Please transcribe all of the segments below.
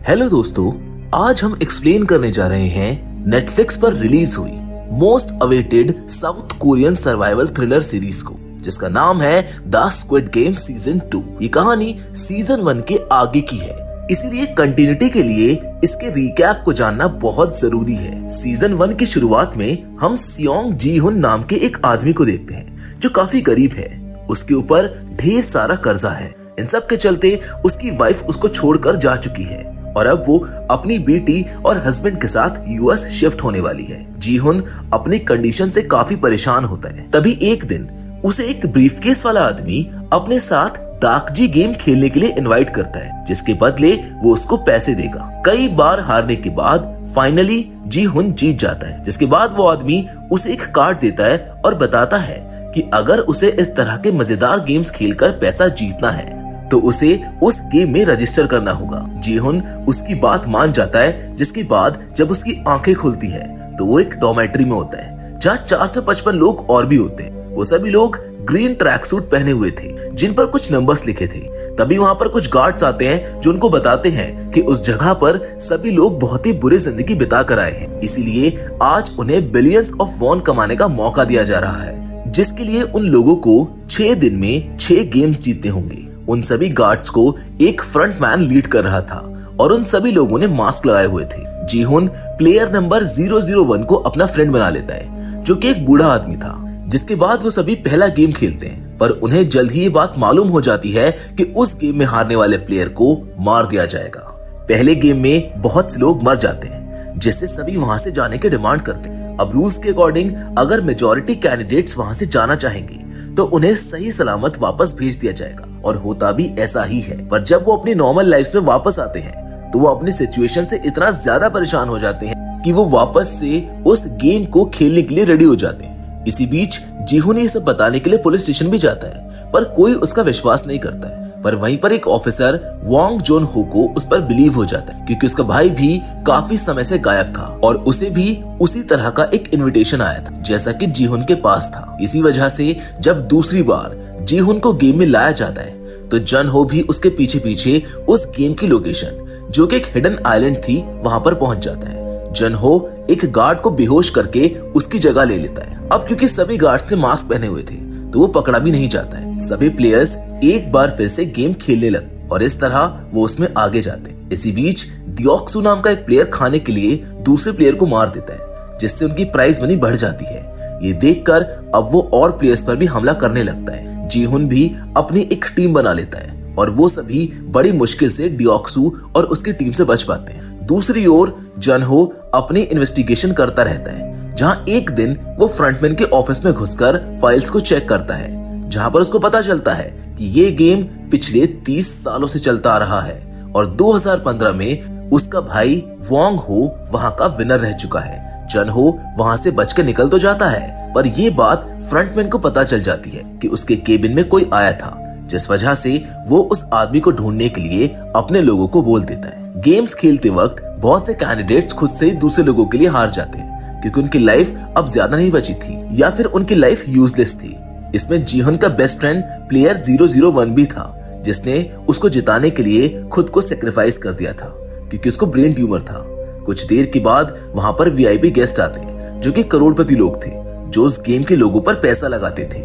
Hello दोस्तों, आज हम एक्सप्लेन करने जा रहे हैं नेटफ्लिक्स पर रिलीज हुई most awaited south Korean survival thriller series को, जिसका नाम है द स्क्विड गेम सीजन 2। ये कहानी सीजन 1 के आगे की है, इसीलिए कंटिन्यूटी के लिए इसके रिकैप को जानना बहुत जरूरी है। सीजन 1 की शुरुआत में हम सियोंग जी हुन नाम के एक आदमी को देखते हैं जो काफी गरीब है। उसके ऊपर ढेर सारा कर्जा है। इन सब के चलते उसकी वाइफ उसको छोड़कर जा चुकी है और अब वो अपनी बेटी और हस्बैंड के साथ यूएस शिफ्ट होने वाली है। जी हुन अपनी कंडीशन से काफी परेशान होता है। तभी एक दिन उसे एक ब्रीफकेस वाला आदमी अपने साथ दाकजी गेम खेलने के लिए इनवाइट करता है, जिसके बदले वो उसको पैसे देगा। कई बार हारने के बाद फाइनली जी हुन जीत जाता है, जिसके बाद वो आदमी उसे एक कार्ड देता है और बताता है कि अगर उसे इस तरह के मजेदार गेम्स खेलकर पैसा जीतना है तो उसे उस गेम में रजिस्टर करना होगा। जी हुन उसकी बात मान जाता है, जिसके बाद जब उसकी आंखें खुलती है तो वो एक डॉर्मेट्री में होता है जहाँ 455 लोग और भी होते हैं। वो सभी लोग ग्रीन ट्रैक सूट पहने हुए थे जिन पर कुछ नंबर्स लिखे थे। तभी वहाँ पर कुछ गार्ड्स आते हैं जो उनको बताते हैं कि उस जगह पर सभी लोग बहुत ही बुरी जिंदगी बिता कर आए हैं, इसीलिए आज उन्हें बिलियंस ऑफ वॉन कमाने का मौका दिया जा रहा है, जिसके लिए उन लोगों को 6 दिन में 6 गेम्स जीतने होंगे। उन सभी गार्ड्स को एक फ्रंट मैन लीड कर रहा था और उन सभी लोगों ने मास्क लगाए हुए थे। जी हुन प्लेयर नंबर 001 को अपना फ्रेंड बना लेता है, जो कि एक बूढ़ा आदमी था। जिसके बाद वो सभी पहला गेम खेलते हैं, पर उन्हें जल्द ही ये बात मालूम हो जाती है कि उस गेम में हारने वाले प्लेयर को मार दिया जाएगा। पहले गेम में बहुत से लोग मर जाते हैं, जिससे सभी वहां से जाने की डिमांड करते हैं। अब रूल्स के अकॉर्डिंग अगर मेजॉरिटी कैंडिडेट्स वहां से जाना चाहेंगे तो उन्हें सही सलामत वापस भेज दिया जाएगा, और होता भी ऐसा ही है। पर जब वो अपनी नॉर्मल लाइफ में वापस आते हैं तो वो अपनी सिचुएशन से इतना ज्यादा परेशान हो जाते हैं कि वो वापस से उस गेम को खेलने के लिए रेडी हो जाते हैं। इसी बीच जी हुन ये सब बताने के लिए पुलिस स्टेशन भी जाता है, पर कोई उसका विश्वास नहीं करता है। पर वहीं पर एक ऑफिसर वॉन्ग जोन हो को उस पर बिलीव हो जाता है, क्योंकि उसका भाई भी काफी समय से गायब था और उसे भी उसी तरह का एक इनविटेशन आया था जैसा कि जी हुन के पास था। इसी वजह से जब दूसरी बार जी हुन को गेम में लाया जाता है तो जन हो भी उसके पीछे पीछे उस गेम की लोकेशन, जो कि एक हिडन आइलैंड थी, वहां पर पहुंच जाता है। जन हो एक गार्ड को बेहोश करके उसकी जगह ले लेता है। अब क्योंकि सभी गार्ड्स ने मास्क पहने हुए थे तो वो पकड़ा भी नहीं जाता है। सभी प्लेयर्स एक बार फिर से गेम खेलने लगे और इस तरह वो उसमें आगे जाते हैं। इसी बीच दियोक्सू नाम का एक प्लेयर खाने के लिए दूसरे प्लेयर को मार देता है, जिससे उनकी प्राइज मनी बढ़ जाती है। ये देखकर अब वो और प्लेयर्स पर भी हमला करने लगता है। जी हुन भी अपनी एक टीम बना लेता है और वो सभी बड़ी मुश्किल से दियोक्सू और उसकी टीम से बच पाते हैं। दूसरी ओर जन हो अपनी इन्वेस्टिगेशन करता रहता है, जहाँ एक दिन वो फ्रंटमैन के ऑफिस में घुसकर फाइल्स को चेक करता है, जहाँ पर उसको पता चलता है कि ये गेम पिछले 30 सालों से चलता आ रहा है और 2015 में उसका भाई वॉन्ग हो वहां का विनर रह चुका है। जन हो वहां से बचकर निकल तो जाता है, पर ये बात फ्रंटमैन को पता चल जाती है कि उसके केबिन में कोई आया था, जिस वजह से वो उस आदमी को ढूंढने के लिए अपने लोगों को बोल देता है। गेम्स खेलते वक्त बहुत से कैंडिडेट्स खुद से ही दूसरे लोगों के लिए हार जाते हैं, क्योंकि उनकी लाइफ अब ज्यादा नहीं बची थी या फिर उनकी लाइफ यूजलेस थी। इसमें जी हुन का बेस्ट फ्रेंड प्लेयर 001 भी था, जिसने उसको जिताने के लिए खुद को सेक्रीफाइस कर दिया था, क्योंकि उसको ब्रेन ट्यूमर था। कुछ देर के बाद वहां पर वीआईपी गेस्ट आते, जो कि करोड़पति लोग थे, जो उस गेम के लोगों पर पैसा लगाते थे।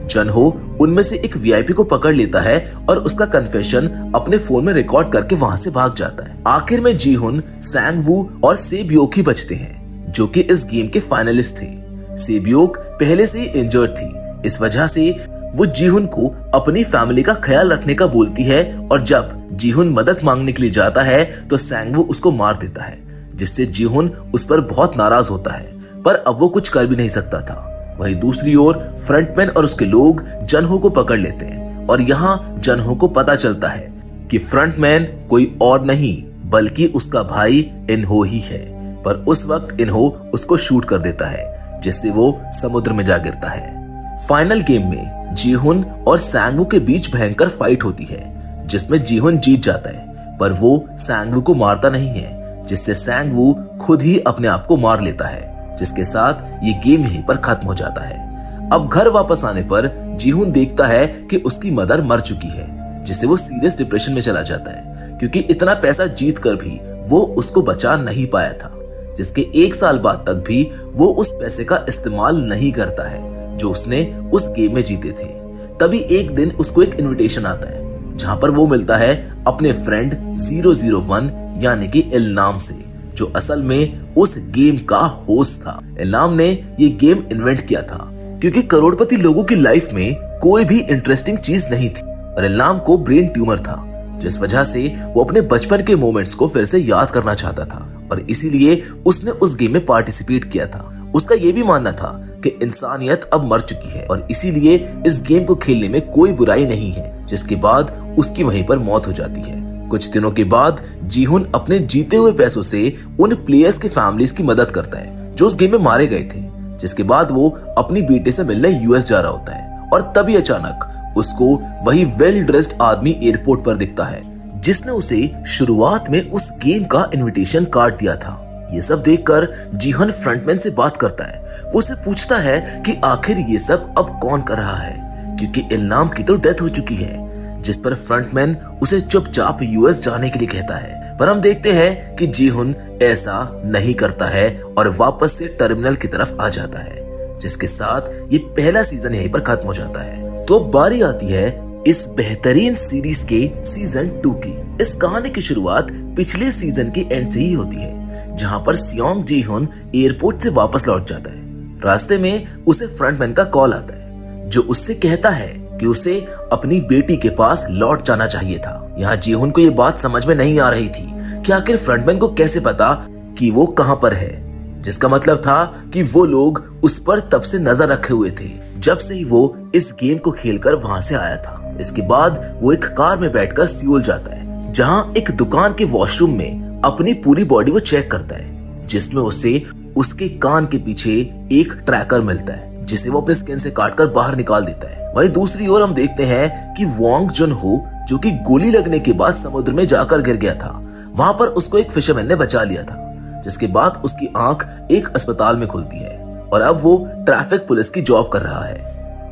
जन हो उनमें से एक वीआईपी को पकड़ लेता है और उसका कन्फेशन अपने फोन में रिकॉर्ड करके वहां से भाग जाता है। आखिर में जी हुन, सांग वू और सेबियोक ही बचते हैं, जो कि इस गेम के फाइनलिस्ट थे। सेबियोक पहले से ही इंजर्ड थी, इस वजह से वो जी हुन को अपनी फैमिली का ख्याल रखने का बोलती है, और जब जी हुन मदद मांगने के लिए जाता है तो सांग वू उसको मार देता है, जिससे जी हुन उस पर बहुत नाराज होता है, पर अब वो कुछ कर भी नहीं सकता था। वहीं दूसरी ओर फ्रंटमैन और उसके लोग जनहो को पकड़ लेते हैं और यहाँ जनहो को पता चलता है कि फ्रंटमैन कोई और नहीं बल्कि उसका भाई इनहो ही है। पर उस वक्त इनहो उसको शूट कर देता है, जिससे वो समुद्र में जा गिरता है। फाइनल गेम में जी हुन और सांग वू के बीच भयंकर फाइट होती है, जिसमें जी हुन जीत जाता है, पर वो सांग वू को मारता नहीं है, जिससे सांग वू खुद ही अपने आप को मार लेता है, जिसके साथ ये गेम यहीं पर खत्म हो जाता है। अब घर वापस आने पर जी हुन देखता है कि उसकी मदर मर चुकी है, जिससे वो सीरियस डिप्रेशन में चला जाता है, क्योंकि इतना पैसा जीत कर भी वो उसको बचा नहीं पाया था, जिसके 1 साल बाद तक भी वो उस पैसे का इस्तेमाल नहीं करता है जो उसने उस गेम में जीते थे। तभी एक दिन उसको एक इनविटेशन आता है जहां पर वो मिलता है अपने फ्रेंड 001 यानी कि इल्नाम से, जो असल में उस गेम का होस्ट था। इल्नाम ने ये गेम इन्वेंट किया था क्योंकि करोड़पति लोगों की लाइफ में कोई भी इंटरेस्टिंग चीज नहीं थी और इल्नाम को ब्रेन ट्यूमर था, जिस वजह से वो अपने बचपन के मोमेंट्स को फिर से याद करना चाहता था और इसीलिए उसने उस गेम में पार्टिसिपेट किया था। उसका ये भी मानना था कि इंसानियत अब मर चुकी है और इसीलिए इस गेम को खेलने में कोई बुराई नहीं है, जिसके बाद उसकी वहीं पर मौत हो जाती है। कुछ दिनों के बाद जीहुन अपने जीते हुए पैसों से उन प्लेयर्स की फैमिलीज की मदद करता है जो उस गेम में मारे गए थे, जिसके बाद वो अपनी बेटे से मिलने यूएस जा रहा होता है और तभी अचानक उसको वही वेल ड्रेस्ड आदमी एयरपोर्ट पर दिखता है जिसने उसे शुरुआत में उस गेम का इनविटेशन कार्ड दिया था। ये सब देखकर जीहन फ्रंटमैन से बात करता है। वो उसे पूछता है कि आखिर ये सब अब कौन कर रहा है, क्योंकि इल्नाम की तो डेथ हो चुकी है, जिस पर फ्रंटमैन उसे चुपचाप यूएस जाने के लिए कहता है। पर हम देखते हैं कि जीहुन ऐसा नहीं करता है और वापस से टर्मिनल की तरफ आ जाता है, जिसके साथ ये पहला सीजन यहीं पर खत्म हो जाता है। तो बारी आती है इस बेहतरीन सीरीज के सीजन 2 की। इस कहानी की शुरुआत पिछले सीजन के एंड से ही होती है, जहां पर सियोंग जीहुन एयरपोर्ट से वापस लौट जाता है। रास्ते में उसे फ्रंटमैन का कॉल आता है जो उससे कहता है कि उसे अपनी बेटी के पास लौट जाना चाहिए था। यहाँ जीहुन को ये बात समझ में नहीं आ रही थी कि आखिर फ्रंटमैन को कैसे पता कि वो कहां पर है, जिसका मतलब था कि वो लोग उस पर तब से नजर रखे हुए थे जब से ही वो इस गेम को खेलकर वहां से आया था। इसके बाद वो एक कार में बैठकर सियोल जाता है, जहां एक दुकान के वॉशरूम में अपनी पूरी बॉडी को चेक करता है, जिसमें उसे उसके कान के पीछे एक ट्रैकर मिलता है जिसे वो अपने स्किन से काटकर बाहर निकाल देता है। वहीं दूसरी ओर हम देखते हैं कि वोंग जुन हो, जो कि गोली लगने के बाद समुद्र में जाकर गिर गया था, वहां पर उसको एक फिशरमैन ने बचा लिया था, जिसके बाद उसकी आंख एक अस्पताल में खुलती है और अब वो ट्रैफिक पुलिस की जॉब कर रहा है।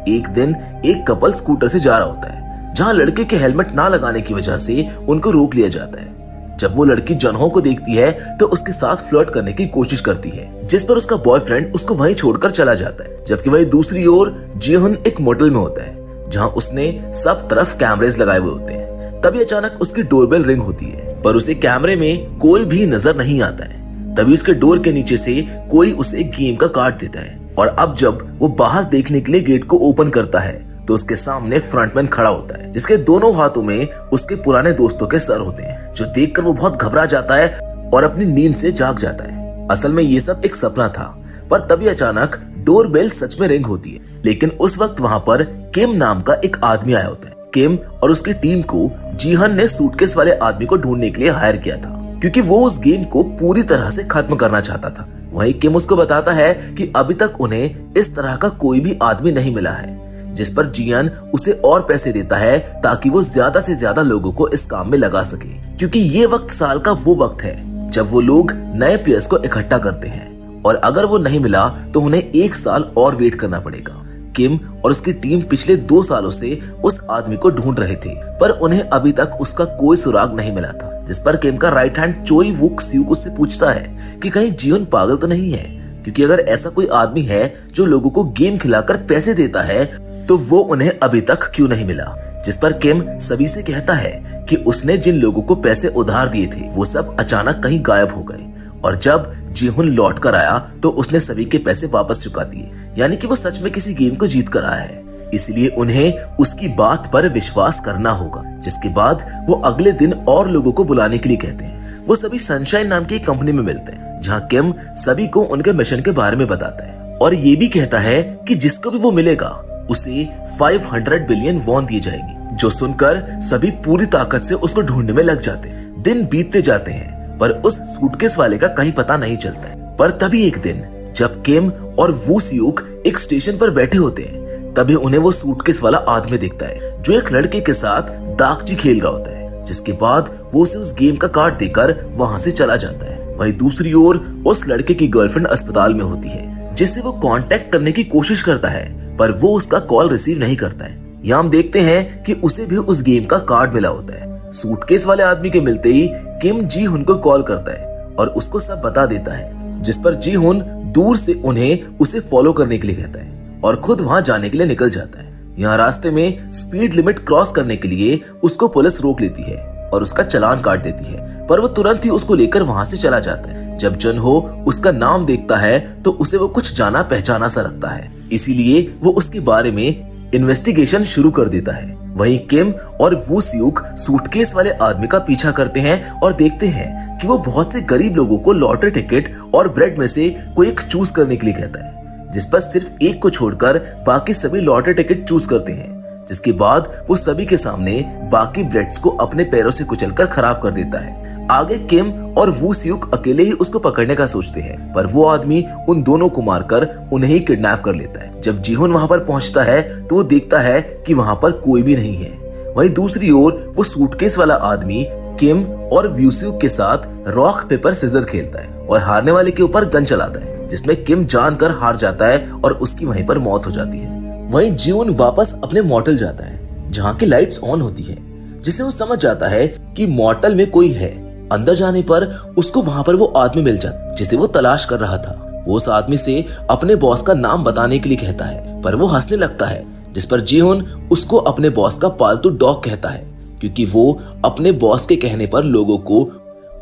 एक दिन एक कपल स्कूटर से जा रहा होता है, जहां लड़के के हेलमेट ना लगाने की वजह से उनको रोक लिया जाता है। जब वो लड़की जनहो को देखती है तो उसके साथ फ्लर्ट करने की कोशिश करती है, जिस पर उसका बॉयफ्रेंड उसको वहीं छोड़कर चला जाता है। जबकि वहीं दूसरी ओर जीहुन एक मोटल में होता है, जहां उसने सब तरफ कैमरेज लगाए हुए होते हैं। तभी अचानक उसकी डोरबेल रिंग होती है, पर उसे कैमरे में कोई भी नजर नहीं आता है। तभी उसके डोर के नीचे से कोई उसे गेम का कार्ड देता है और अब जब वो बाहर देखने के लिए गेट को ओपन करता है तो उसके सामने फ्रंटमैन खड़ा होता है, जिसके दोनों हाथों में उसके पुराने दोस्तों के सर होते हैं, जो देखकर वो बहुत घबरा जाता है और अपनी नींद से जाग जाता है। असल में ये सब एक सपना था, पर तभी अचानक डोरबेल सच में रिंग होती है। लेकिन उस वक्त वहां पर किम नाम का एक आदमी आया होता है। किम और उसकी टीम को जीहन ने सूटकेस वाले आदमी को ढूंढने के लिए हायर किया था, क्योंकि वो उस गेम को पूरी तरह से खत्म करना चाहता था। वहीं किम उसको बताता है कि अभी तक उन्हें इस तरह का कोई भी आदमी नहीं मिला है, जिस पर जियन उसे और पैसे देता है ताकि वो ज्यादा से ज्यादा लोगों को इस काम में लगा सके, क्योंकि ये वक्त साल का वो वक्त है जब वो लोग नए प्लेयर्स को इकट्ठा करते हैं और अगर वो नहीं मिला तो उन्हें 1 साल और वेट करना पड़ेगा। किम और उसकी टीम पिछले 2 सालों से उस आदमी को ढूंढ रहे थे, पर उन्हें अभी तक उसका कोई सुराग नहीं मिला था, जिस पर किम का राइट हैंड चोई वुक सियुक उससे पूछता है कि कहीं जीवन पागल तो नहीं है, क्योंकि अगर ऐसा कोई आदमी है जो लोगों को गेम खिलाकर पैसे देता है तो वो उन्हें अभी तक क्यों नहीं मिला। जिस पर किम सभी से कहता है कि उसने जिन लोगों को पैसे उधार दिए थे वो सब अचानक कहीं गायब हो गए और जब जीहुन लौट कर आया तो उसने सभी के पैसे वापस चुका दिए, यानी कि वो सच में किसी गेम को जीत कर आया है। इसलिए उन्हें उसकी बात पर विश्वास करना होगा। जिसके बाद वो अगले दिन और लोगों को बुलाने के लिए कहते हैं। वो सभी सनशाइन नाम की कंपनी में मिलते हैं, जहां किम सभी को उनके मिशन के बारे में बताता है और ये भी कहता है कि जिसको भी वो मिलेगा उसे 500 बिलियन वॉन दिए जाएंगे। जो सुनकर सभी पूरी ताकत से उसको ढूंढने में लग जाते हैं। दिन बीतते जाते हैं पर उस सूटकेस वाले का कहीं पता नहीं चलता है। पर तभी एक दिन जब किम और वू सियुक एक स्टेशन पर बैठे होते हैं, तभी उन्हें वो सूटकेस वाला आदमी दिखता है जो एक लड़के के साथ दागची खेल रहा होता है। जिसके बाद वो उसे उस गेम का कार्ड देकर वहां से चला जाता है। वहीं दूसरी ओर उस लड़के की गर्लफ्रेंड अस्पताल में होती है, जिससे वो कांटेक्ट करने की कोशिश करता है पर वो उसका कॉल रिसीव नहीं करता है। यहाँ हम देखते हैं कि उसे भी उस गेम का कार्ड मिला होता है। सूटकेस वाले आदमी के मिलते ही किम जी हुन को कॉल करता है और उसको सब बता देता है, जिस पर जी हुन दूर से उन्हें उसे फॉलो करने के लिए कहता है और खुद वहां जाने के लिए निकल जाता है। यहाँ रास्ते में स्पीड लिमिट क्रॉस करने के लिए उसको पुलिस रोक लेती है और उसका चालान काट देती है, पर वो तुरंत ही उसको लेकर वहां से चला जाता है। जब जन-हो उसका नाम देखता है तो उसे वो कुछ जाना पहचाना सा लगता है, इसीलिए वो उसके बारे में इन्वेस्टिगेशन शुरू कर देता है। वहीं किम और वू सियुक सूटकेस वाले आदमी का पीछा करते हैं और देखते हैं कि वो बहुत से गरीब लोगों को लॉटरी टिकट और ब्रेड में से कोई एक चूज करने के लिए कहता है, जिस पर सिर्फ एक को छोड़कर बाकी सभी लॉटरी टिकट चूज करते हैं। जिसके बाद वो सभी के सामने बाकी ब्रेड्स को अपने पैरों से कुचलकर खराब कर देता है। आगे किम और वू सियुक अकेले ही उसको पकड़ने का सोचते हैं, पर वो आदमी उन दोनों को मारकर उन्हें ही किडनैप कर लेता है। जब जीहुन वहां पर पहुंचता है तो वो देखता है कि वहां पर कोई भी नहीं है। वहीं दूसरी ओर वो सूटकेस वाला आदमी किम और वू सियुक के साथ रॉक पेपर सिजर खेलता है और हारने वाले के ऊपर गन चलाता है, जिसमें किम जानकर हार जाता है और उसकी वहीं पर मौत हो जाती है। वहीं जीहुन वापस अपने मॉटल जाता है जहाँ की लाइट्स ऑन होती है, जिससे वो समझ जाता है कि मॉटल में कोई है। अंदर जाने पर उसको वहां पर वो आदमी मिल जाता जिसे वो तलाश कर रहा था। वो उस आदमी से अपने बॉस का नाम बताने के लिए कहता है, पर वो हंसने लगता है, जिस पर जीहुन उसको अपने बॉस का पालतू डॉग कहता है, क्योंकि वो अपने बॉस के कहने पर लोगों को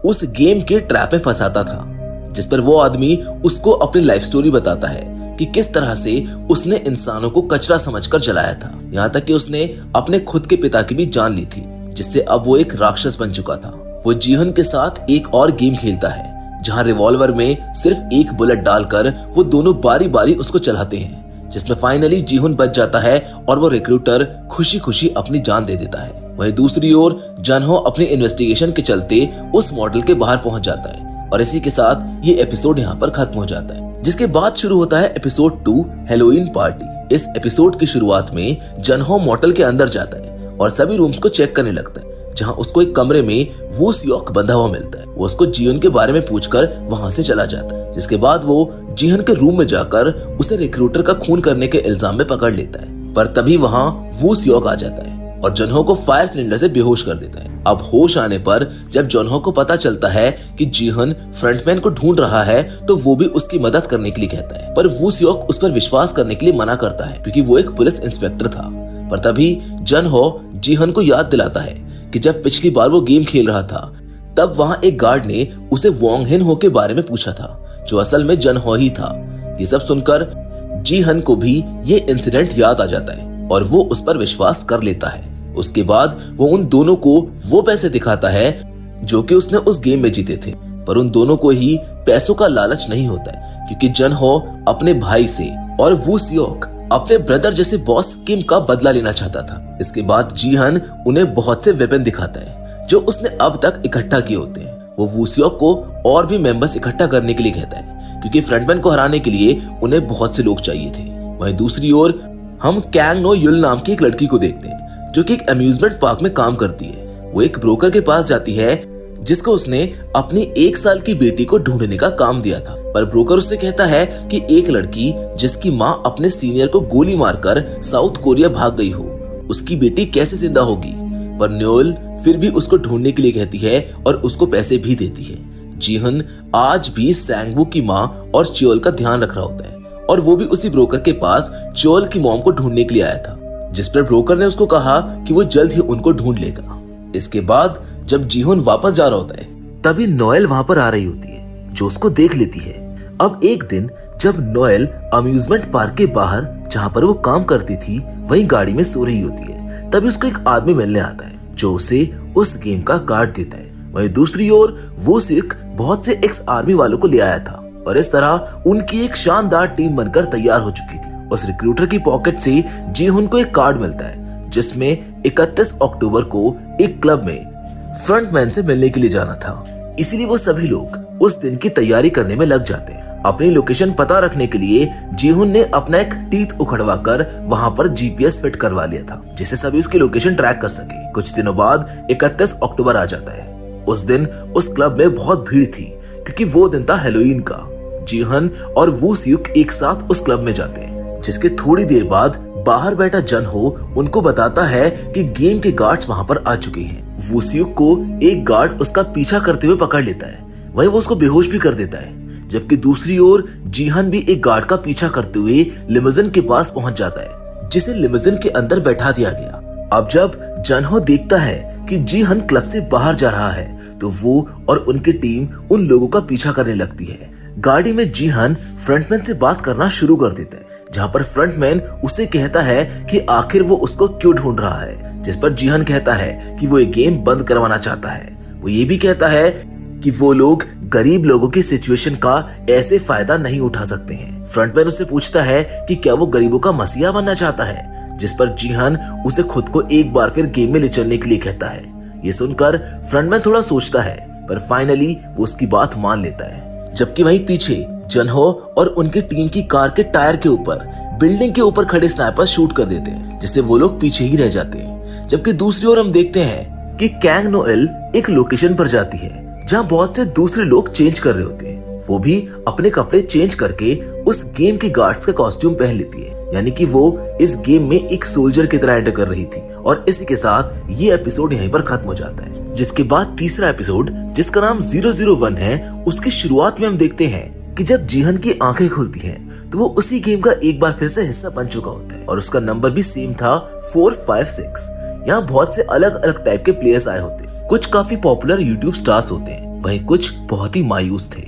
उस गेम के ट्रैप में फंसाता था। जिस पर वो आदमी उसको अपनी लाइफ स्टोरी बताता है कि किस तरह से उसने इंसानों को कचरा समझकर जलाया था, यहाँ तक कि उसने अपने खुद के पिता की भी जान ली थी, जिससे अब वो एक राक्षस बन चुका था। वो जीहुन के साथ एक और गेम खेलता है जहाँ रिवॉल्वर में सिर्फ एक बुलेट डालकर वो दोनों बारी बारी उसको चलाते हैं, जिसमें फाइनली जीहुन बच जाता है और वो रिक्रूटर खुशी खुशी अपनी जान दे देता है। वहीं दूसरी ओर जन-हो अपने इन्वेस्टिगेशन के चलते उस मॉडल के बाहर पहुंच जाता है और इसी के साथ ये एपिसोड यहाँ पर खत्म हो जाता है। जिसके बाद शुरू होता है एपिसोड 2 हैलोवीन पार्टी। इस एपिसोड की शुरुआत में जन-हो मॉडल के अंदर जाता है और सभी रूम्स को चेक करने लगता है, जहां उसको एक कमरे में वू सियुक बंधा हुआ मिलता है। वो उसको जीहुन के बारे में पूछकर वहां से चला जाता है, जिसके बाद वो जीहुन के रूम में जाकर उसे रिक्रूटर का खून करने के इल्जाम में पकड़ लेता है। पर तभी वहां वू सियुक आ जाता है और जन-हो को फायर सिलेंडर से बेहोश कर देता है। अब होश आने पर जब जन-हो को पता चलता है कि जीहुन फ्रंटमैन को ढूंढ रहा है तो वो भी उसकी मदद करने के लिए कहता है, पर वू सियुक उस पर विश्वास करने के लिए मना करता है, क्योंकि वो एक पुलिस इंस्पेक्टर था। पर तभी जन-हो जीहुन को याद दिलाता है कि जब पिछली बार वो गेम खेल रहा था तब वहां एक गार्ड ने उसे वोंग हिन हो के बारे में पूछा था, जो असल में जन-हो ही था। ये सब सुनकर जीहुन को भी ये इंसिडेंट याद आ जाता है और वो उस पर विश्वास कर लेता है। उसके बाद वो उन दोनों को वो पैसे दिखाता है जो कि उसने उस गेम में जीते थे, पर उन दोनों को ही पैसों का लालच नहीं होता है, क्योंकि जन-हो अपने भाई से और वू सियुक अपने ब्रदर जैसे बॉस किम का बदला लेना चाहता था। इसके बाद जीहुन उन्हें बहुत से वेपन दिखाता है जो उसने अब तक इकट्ठा किए होते हैं। वो वू सियुक को और भी मेंबर्स इकट्ठा करने के लिए कहता है, क्योंकि फ्रंटमैन को हराने के लिए उन्हें बहुत से लोग चाहिए थे। वहीं दूसरी ओर हम कैंग नो युल नाम की एक लड़की को देखते हैं जो कि एक अम्यूजमेंट पार्क में काम करती है। वो एक ब्रोकर के पास जाती है जिसको उसने अपनी 1 साल की बेटी को ढूंढने का काम दिया था, पर ब्रोकर उससे कहता है कि एक लड़की जिसकी माँ अपने सीनियर को गोली मारकर साउथ कोरिया भाग गई हो, उसकी बेटी कैसे जिंदा होगी। पर न्योल फिर भी उसको ढूंढने के लिए कहती है और उसको पैसे भी देती है। जीहुन आज भी सैंगवू की माँ और च्योल का ध्यान रख रहा होता है और वो भी उसी ब्रोकर के पास च्योल की मॉम को ढूंढने के लिए आया था, जिस पर ब्रोकर ने उसको कहा कि वो जल्द ही उनको ढूंढ लेगा। इसके बाद जब जीहुन वापस जा रहा होता है तभी नोएल वहां पर आ रही होती है, जो उसको देख लेती है। अब एक दिन जब नोएल अम्यूजमेंट पार्क के बाहर जहां पर वो काम करती थी वहीं गाड़ी में सो रही होती है, तभी उसको एक आदमी मिलने आता है जो उसे उस गेम का कार्ड देता है। वहीं दूसरी ओर वो सिर्फ बहुत से एक्स आर्मी वालों को ले आया था और इस तरह उनकी एक शानदार टीम बनकर तैयार हो चुकी थी। उस रिक्रूटर की पॉकेट से जीहुन को एक कार्ड मिलता है जिसमें 31 अक्टूबर को एक क्लब में फ्रंटमैन से मिलने के लिए जाना था। इसीलिए वो सभी लोग उस दिन की तैयारी करने में लग जाते हैं। अपनी लोकेशन पता रखने के लिए जीहुन ने अपना एक टीथ उखड़वा कर वहां पर जीपीएस फिट करवा लिया था, जिससे सभी उसकी लोकेशन ट्रैक कर सके। कुछ दिनों बाद 31 अक्टूबर आ जाता है। उस दिन उस क्लब में बहुत भीड़ थी क्योंकि वो दिन था हैलोवीन का। जीहुन और वू सियुक एक साथ उस क्लब में जाते हैं, जिसके थोड़ी देर बाद बाहर बैठा जन हो उनको बताता है कि गेम के गार्ड्स वहां पर आ चुके हैं। वूसियुक को एक गार्ड उसका पीछा करते हुए पकड़ लेता है, वहीं वो उसको बेहोश भी कर देता है। जबकि दूसरी ओर जीहन भी एक गार्ड का पीछा करते हुए लिमोजिन के पास पहुंच जाता है, जिसे लिमोजिन के अंदर बैठा दिया गया। अब जब जनहो देखता है कि जीहन क्लब से बाहर जा रहा है तो वो और उनकी टीम उन लोगों का पीछा करने लगती है। गाड़ी में जीहन फ्रंटमैन से बात करना शुरू कर देता है, जहां पर फ्रंटमैन उसे कहता है कि आखिर वो उसको क्यों ढूंढ रहा है, जिस पर जीहन कहता है कि वो ये गेम बंद करवाना चाहता है। वो ये भी कहता है कि वो लोग गरीब लोगों की सिचुएशन का ऐसे फायदा नहीं उठा सकते हैं। फ्रंटमैन उससे पूछता है कि क्या वो गरीबों का मसीहा बनना चाहता है, जिस पर जीहन उसे खुद को एक बार फिर गेम में ले चलने के लिए कहता है। ये सुनकर फ्रंटमैन थोड़ा सोचता है, पर फाइनली वो उसकी बात मान लेता है। जबकि वहीं पीछे जनहो और उनकी टीम की कार के टायर के ऊपर बिल्डिंग के ऊपर खड़े स्नाइपर शूट कर देते हैं, जिससे वो लोग पीछे ही रह जाते हैं। जबकि दूसरी ओर हम देखते हैं कि कैंग नोएल एक लोकेशन पर जाती है जहां बहुत से दूसरे लोग चेंज कर रहे होते हैं। वो भी अपने कपड़े चेंज करके उस गेम के गार्ड्स का कॉस्ट्यूम पहन लेती है, यानी कि वो इस गेम में एक सोल्जर की तरह एंटर कर रही थी। और इसी के साथ ये एपिसोड यहीं पर खत्म हो जाता है। जिसके बाद तीसरा एपिसोड, जिसका नाम 001 है, उसकी शुरुआत में हम देखते हैं कि जब जीहन की आंखें खुलती हैं तो वो उसी गेम का एक बार फिर से हिस्सा बन चुका होता है और उसका नंबर भी सेम था 456। यहाँ बहुत से अलग अलग टाइप के प्लेयर्स आए होते हैं। कुछ काफी पॉपुलर यूट्यूब स्टार्स होते हैं, वहीं कुछ बहुत ही मायूस थे।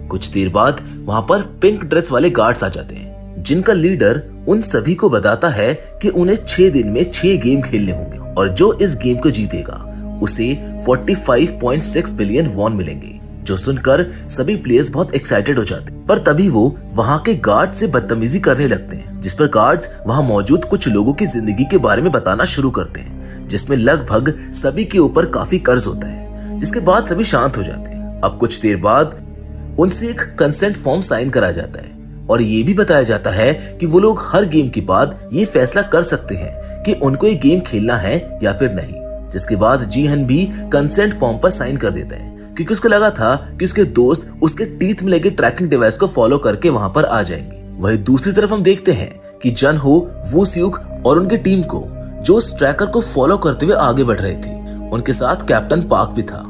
कुछ देर बाद वहाँ पर पिंक ड्रेस वाले गार्ड्स आ जाते हैं, जिनका लीडर उन सभी को बताता है कि उन्हें 6 दिन में 6 गेम खेलने होंगे और जो इस गेम को जीतेगा उसे 45.6 बिलियन वॉन मिलेंगे। जो सुनकर सभी प्लेयर्स बहुत एक्साइटेड हो जाते हैं, पर तभी वो वहाँ के गार्ड से बदतमीजी करने लगते हैं, जिस पर गार्ड्स वहाँ मौजूद कुछ लोगों की जिंदगी के बारे में बताना शुरू करते हैं, जिसमें लगभग सभी के ऊपर काफी कर्ज होता है। जिसके बाद सभी शांत हो जाते हैं। अब कुछ देर बाद उनसे एक कंसेंट फॉर्म साइन करा जाता है और ये भी बताया जाता है कि वो लोग हर गेम के बाद ये फैसला कर सकते हैं कि उनको ये गेम खेलना है या फिर नहीं। जिसके बाद जीहन भी कंसेंट फॉर्म पर साइन कर देता है, क्योंकि उसको लगा था कि उसके दोस्त उसके टीथ में लगे ट्रैकिंग डिवाइस को फॉलो करके वहां पर आ जाएंगे। वहीं दूसरी तरफ हम देखते हैं कि जनहो, वूसियुक और उनकी टीम को जो उस ट्रैकर को फॉलो करते हुए आगे बढ़ रहे थे, उनके साथ कैप्टन पार्क भी था,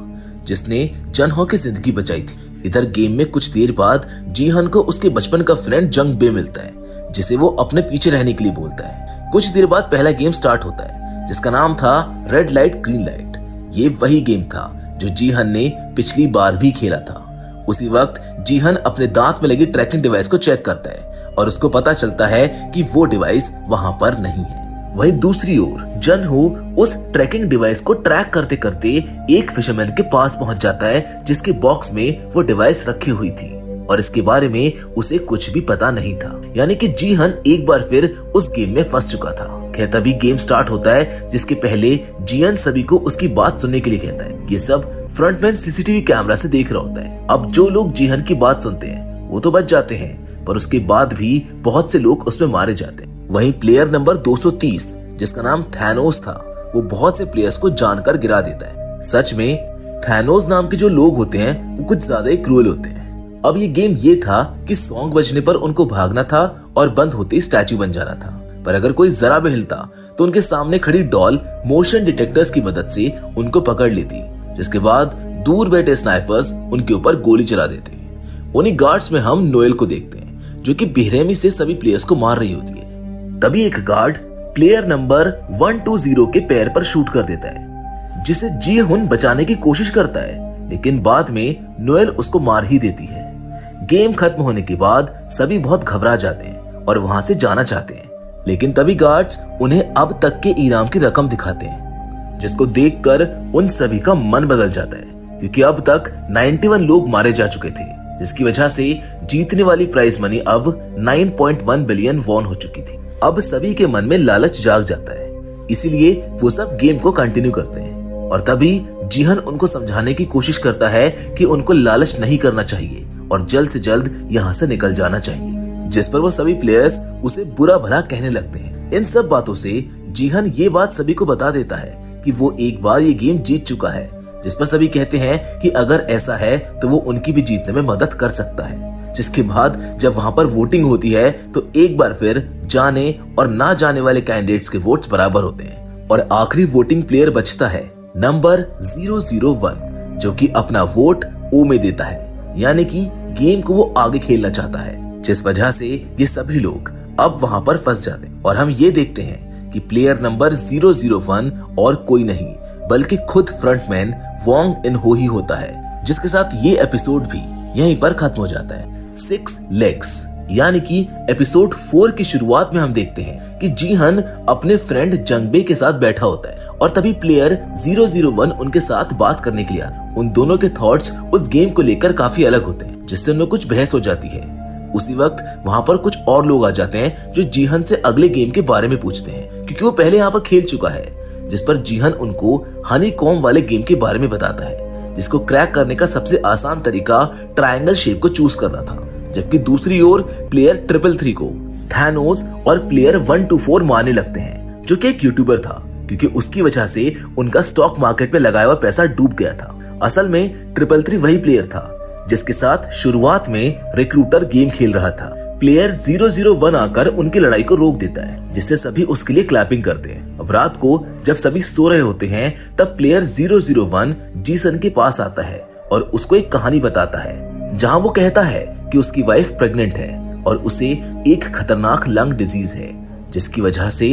जिसने जनहो की जिंदगी बचाई थी। इधर गेम में कुछ देर बाद जीहन को उसके बचपन का फ्रेंड जंग बे मिलता है, जिसे वो अपने पीछे रहने के लिए बोलता है। कुछ देर बाद पहला गेम स्टार्ट होता है, जिसका नाम था रेड लाइट ग्रीन लाइट। ये वही गेम था जो जीहन ने पिछली बार भी खेला था। उसी वक्त जीहन अपने दांत में लगी ट्रैकिंग डिवाइस को चेक करता है और उसको पता चलता है कि वो डिवाइस वहां पर नहीं है। वहीं दूसरी ओर जनहो उस ट्रैकिंग डिवाइस को ट्रैक करते करते एक फिशरमैन के पास पहुंच जाता है, जिसके बॉक्स में वो डिवाइस रखी हुई थी और इसके बारे में उसे कुछ भी पता नहीं था। यानी कि जीहन एक बार फिर उस गेम में फंस चुका था। खैर तभी गेम स्टार्ट होता है, जिसके पहले जीहन सभी को उसकी बात सुनने के लिए कहता है। ये सब फ्रंटमैन सीसीटीवी कैमरा से देख रहा होता है। अब जो लोग जीहन की बात सुनते हैं वो तो बच जाते हैं, पर उसके बाद भी बहुत से लोग उसमें मारे जाते हैं। वहीं प्लेयर नंबर 230, जिसका नाम थैनोस था, वो बहुत से प्लेयर्स को जानकर गिरा देता है। सच में थैनोस नाम के जो लोग होते हैं वो कुछ ज्यादा ही क्रूएल होते हैं। अब ये गेम ये था कि सॉन्ग बजने पर उनको भागना था और बंद होते ही स्टैचू बन जाना था, पर अगर कोई जरा भी हिलता तो उनके सामने खड़ी डॉल मोशन डिटेक्टर्स की मदद से उनको पकड़ लेती, जिसके बाद दूर बैठे स्नाइपर्स उनके ऊपर गोली चला देते। उन्हीं गार्ड्स में हम नोएल को देखते हैं, जो कि बेरहमी से सभी प्लेयर्स को मार रही होती है। तभी एक गार्ड प्लेयर नंबर 120 के पैर पर शूट कर देता है, जिसे जीहुन बचाने की कोशिश करता है, लेकिन बाद में नोएल उसको मार ही देती है। गेम खत्म होने के बाद सभी बहुत घबरा जाते हैं और वहां से जाना चाहते हैं, लेकिन तभी गार्ड्स उन्हें अब तक के इनाम की रकम दिखाते हैं, जिसको देखकर उन सभी का मन बदल जाता है, क्योंकि अब तक 91 लोग मारे जा चुके थे, जिसकी वजह से जीतने वाली प्राइज मनी अब 9.1 बिलियन वॉन हो चुकी थी। अब सभी के मन में लालच जाग जाता है, इसीलिए वो सब गेम को कंटिन्यू करते हैं। और तभी जीहन उनको समझाने की कोशिश करता है कि उनको लालच नहीं करना चाहिए और जल्द से जल्द यहाँ से निकल जाना चाहिए, जिस पर वो सभी प्लेयर्स उसे बुरा भला कहने लगते हैं। इन सब बातों से जीहन ये बात सभी को बता देता है कि वो एक बार ये गेम जीत चुका है, जिस पर सभी कहते हैं कि अगर ऐसा है तो वो उनकी भी जीतने में मदद कर सकता है। जिसके बाद जब वहां पर वोटिंग होती है तो एक बार फिर जाने और ना जाने वाले कैंडिडेट्स के वोट्स बराबर होते हैं और आखिरी वोटिंग प्लेयर बचता है नंबर 001, जो कि अपना वोट ओ में देता है, यानी कि गेम को वो आगे खेलना चाहता है, जिस वजह से ये सभी लोग अब वहां पर फंस जाते हैं और हम ये देखते हैं कि प्लेयर नंबर 001 और कोई नहीं बल्कि खुद फ्रंटमैन वोंग इन हो ही होता है, जिसके साथ ये एपिसोड भी यहीं पर खत्म हो जाता है। 6 लेग्स यानी कि एपिसोड 4 की शुरुआत में हम देखते हैं कि जीहन अपने फ्रेंड जंगबे के साथ बैठा होता है और तभी प्लेयर 001 उनके साथ बात करने के लिए आता है। उन दोनों के थॉट्स उस गेम को लेकर काफी अलग होते हैं, जिससे उनमें कुछ बहस हो जाती है। उसी वक्त वहां पर कुछ और लोग आ जाते हैं जो जीहन से अगले गेम के बारे में पूछते हैं, क्योंकि वो पहले यहाँ पर खेल चुका है, जिस पर जीहन उनको हनी कॉम वाले गेम के बारे में बताता है, जिसको क्रैक करने का सबसे आसान तरीका ट्रायंगल शेप को चूज करना था। जबकि दूसरी ओर प्लेयर 333 को थैनोस और प्लेयर 124 मारने लगते हैं, जो कि एक यूट्यूबर था, क्योंकि उसकी वजह से उनका स्टॉक मार्केट में लगाया हुआ पैसा डूब गया था। असल में 333 वही प्लेयर था जिसके साथ शुरुआत में रिक्रूटर गेम खेल रहा था। प्लेयर 001 आकर उनकी लड़ाई को रोक देता है, जिससे सभी उसके लिए क्लैपिंग करते हैं। अब रात को जब सभी सो रहे होते हैं तब प्लेयर 001 जीसन के पास आता है और उसको एक कहानी बताता है, जहां वो कहता है कि उसकी वाइफ प्रेग्नेंट है और उसे एक खतरनाक लंग डिजीज है, जिसकी वजह से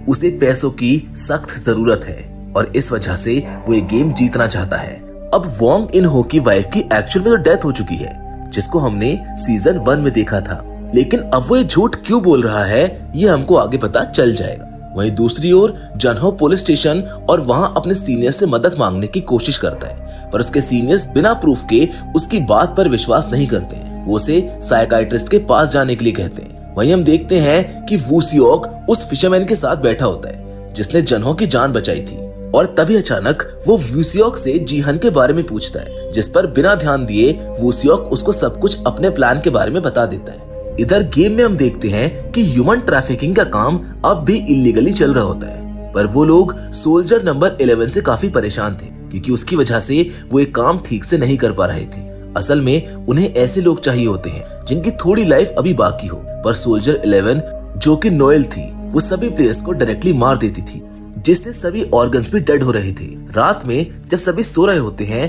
उसे पैसों की सख्त जरूरत है और इस वजह से वो ये गेम जीतना चाहता है। अब वोंग इन हो की वाइफ की एक्चुअल में तो डेथ हो चुकी है, जिसको हमने सीजन 1 में देखा था, लेकिन अब वो ये झूठ क्यों बोल रहा है ये हमको आगे पता चल जाएगा। वहीं दूसरी ओर जनहो पुलिस स्टेशन और वहां अपने सीनियर से मदद मांगने की कोशिश करता है, पर उसके सीनियर्स बिना प्रूफ के उसकी बात पर विश्वास नहीं करते। वो उसे साइकाइट्रिस्ट के पास जाने के लिए कहते हैं। वहीं हम देखते हैं कि वूसियोक उस फिशरमैन के साथ बैठा होता है जिसने जनहो की जान बचाई थी, और तभी अचानक वो वूसियोक से जीहन के बारे में पूछता है, जिस पर बिना ध्यान दिए वूसियोक उसको सब कुछ अपने प्लान के बारे में बता देता है। इधर गेम में हम देखते हैं कि ह्यूमन ट्रैफिकिंग का काम अब भी इलीगली चल रहा होता है, पर वो लोग सोल्जर नंबर 11 से काफी परेशान थे, क्योंकि उसकी वजह से वो एक काम ठीक से नहीं कर पा रहे थे। असल में उन्हें ऐसे लोग चाहिए होते हैं जिनकी थोड़ी लाइफ अभी बाकी हो, पर सोल्जर 11 जो कि नोएल थी, वो सभी प्लेयर्स को डायरेक्टली मार देती थी, जिससे सभी ऑर्गन्स भी डेड हो रहे थे। रात में जब सभी सो रहे होते हैं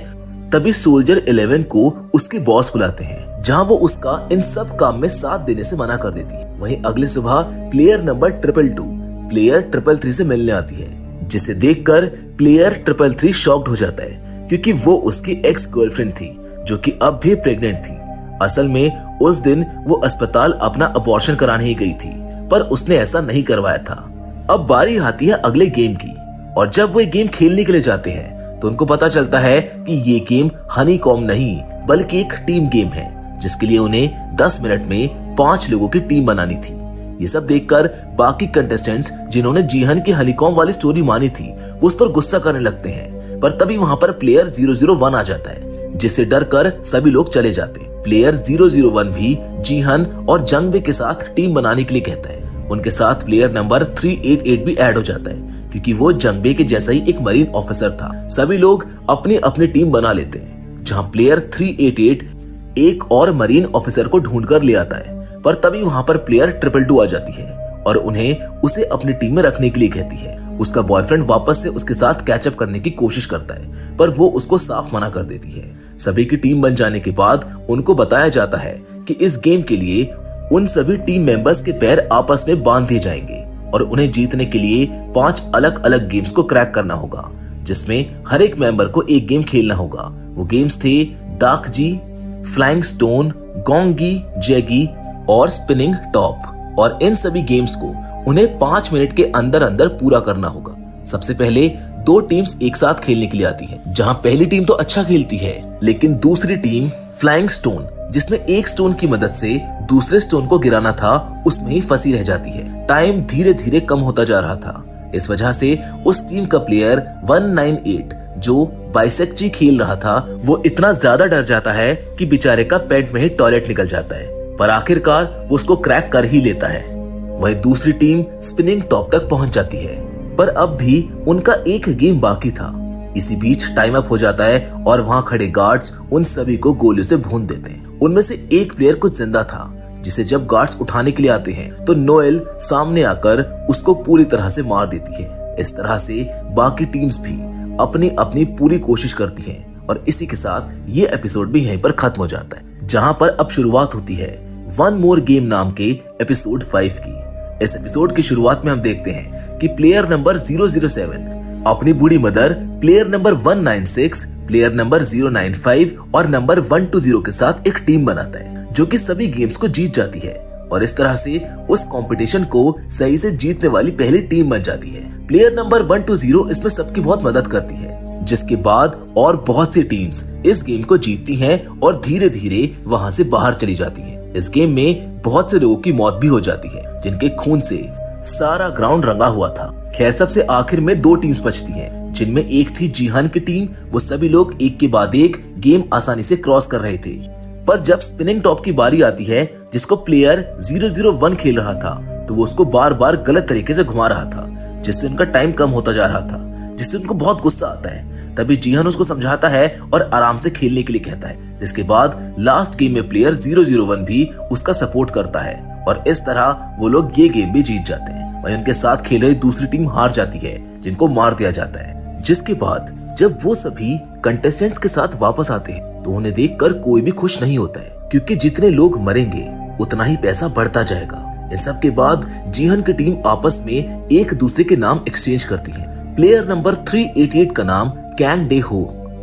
तभी सोल्जर 11 को उसके बॉस बुलाते हैं, जहां वो उसका इन सब काम में साथ देने से मना कर देती है। वहीं अगले सुबह प्लेयर नंबर 222 प्लेयर 333 से मिलने आती है, जिसे देखकर प्लेयर 333 शॉक्ड हो जाता है, क्योंकि वो उसकी एक्स गर्लफ्रेंड थी जो कि अब भी प्रेग्नेंट थी। असल में उस दिन वो अस्पताल अपना अबॉर्शन कराने ही गई थी, पर उसने ऐसा नहीं करवाया था। अब बारी आती है अगले गेम की, और जब वो गेम खेलने के लिए जाते हैं तो उनको पता चलता है कि ये गेम हनी कॉम नहीं बल्कि एक टीम गेम है, जिसके लिए उन्हें 10 मिनट में 5 लोगों की टीम बनानी थी। ये सब देखकर बाकी कंटेस्टेंट्स जिन्होंने जीहन की हनीकॉम वाली स्टोरी मानी थी वो उस पर गुस्सा करने लगते हैं, पर तभी वहां पर प्लेयर 001 आ जाता है, जिससे डर कर सभी लोग चले जाते हैं। प्लेयर 001 भी जीहन और जंगबे के साथ टीम बनाने के लिए कहता है। उनके साथ प्लेयर नंबर 388 भी ऐड हो जाता है, क्योंकि वो जंगबे के जैसा ही एक मरीन ऑफिसर था। सभी लोग अपनी अपनी टीम बना लेते हैं, जहां प्लेयर 388 एक और मरीन ऑफिसर को ढूंढ कर ले आता है, पर तभी वहां पर प्लेयर 222 आ जाती है और उन्हें उसे अपनी टीम में रखने के लिए कहती है। उसका बॉयफ्रेंड वापस से उसके साथ कैचअप करने की कोशिश करता है, पर वो उसको साफ मना कर देती है। सभी की टीम बन जाने के बाद उनको बताया जाता है कि इस गेम के लिए उन सभी टीम मेंबर्स के पैर आपस में बांध दिए जाएंगे और उन्हें जीतने के लिए 5 अलग अलग गेम्स को क्रैक करना होगा, जिसमें हर एक मेंबर को एक गेम खेलना होगा। वो गेम्स थे डार्क जी, फ्लाइंग स्टोन, गोंगी, जैगी और स्पिनिंग टॉप, और इन सभी गेम्स को उन्हें 5 मिनट के अंदर अंदर पूरा करना होगा। सबसे पहले 2 टीम्स एक साथ खेलने के लिए आती है, जहां पहली टीम तो अच्छा खेलती है, लेकिन दूसरी टीम फ्लाइंग स्टोन, जिसमें एक स्टोन की मदद से दूसरे स्टोन को गिराना था, उसमें ही फंसी रह जाती है। टाइम धीरे धीरे कम होता जा रहा था। इस वजह से उस टीम का प्लेयर 198 जो बाइसेक्ची खेल रहा था, वो इतना ज्यादा डर जाता है कि बेचारे का पैंट में ही टॉयलेट निकल जाता है, पर आखिरकार वो उसको क्रैक कर ही लेता है। वही दूसरी टीम स्पिनिंग टॉप तक पहुंच जाती है, पर अब भी उनका एक गेम बाकी था। इसी बीच टाइम अप हो जाता है और वहाँ खड़े गार्ड्स उन सभी को गोलियों से भून देते हैं। उनमें से एक प्लेयर कुछ जिंदा था, जिसे जब गार्ड्स उठाने के लिए आते हैं तो नोएल सामने आकर उसको पूरी तरह से मार देती है। इस तरह से बाकी टीम्स भी अपनी अपनी पूरी कोशिश करती हैं और इसी के साथ ये एपिसोड भी यहीं पर खत्म हो जाता है, जहां पर अब शुरुआत होती है वन मोर गेम नाम के एपिसोड 5 की। इस एपिसोड की शुरुआत में हम देखते हैं कि प्लेयर नंबर 007 अपनी बूढ़ी mother, player number 196, player number 095 और नंबर 120 के साथ एक टीम बनाता है जो कि सभी गेम्स को जीत जाती है और इस तरह से उस कंपटीशन को सही से जीतने वाली पहली टीम बन जाती है। प्लेयर नंबर 120 इसमें सबकी बहुत मदद करती है, जिसके बाद और बहुत सी टीम्स इस गेम को जीतती हैं और धीरे धीरे वहां से बाहर चली जाती है। इस गेम में बहुत से लोगों की मौत भी हो जाती है, जिनके खून से सारा ग्राउंड रंगा हुआ था। खैर सबसे आखिर में 2 टीम्स बचती हैं, जिनमें एक थी जीहान की टीम। वो सभी लोग एक के बाद एक गेम आसानी से क्रॉस कर रहे थे, पर जब स्पिनिंग टॉप की बारी आती है, जिसको प्लेयर 001 खेल रहा था, तो वो उसको बार बार गलत तरीके से घुमा रहा था, जिससे उनका टाइम कम होता जा रहा था, जिससे उनको बहुत गुस्सा आता है। तभी जीहान उसको समझाता है और आराम से खेलने के लिए कहता है, जिसके बाद लास्ट गेम में प्लेयर 001 भी उसका सपोर्ट करता है और इस तरह वो लोग ये गेम भी जीत जाते हैं। वहीं उनके साथ खेल रही दूसरी टीम हार जाती है, जिनको मार दिया जाता है। जिसके बाद जब वो सभी कंटेस्टेंट्स के साथ वापस आते हैं तो उन्हें देखकर कोई भी खुश नहीं होता है, क्योंकि जितने लोग मरेंगे उतना ही पैसा बढ़ता जाएगा। इन सब के बाद जीहन की टीम आपस में एक दूसरे के नाम एक्सचेंज करती है। प्लेयर नंबर 388 का नाम कैंग डे हो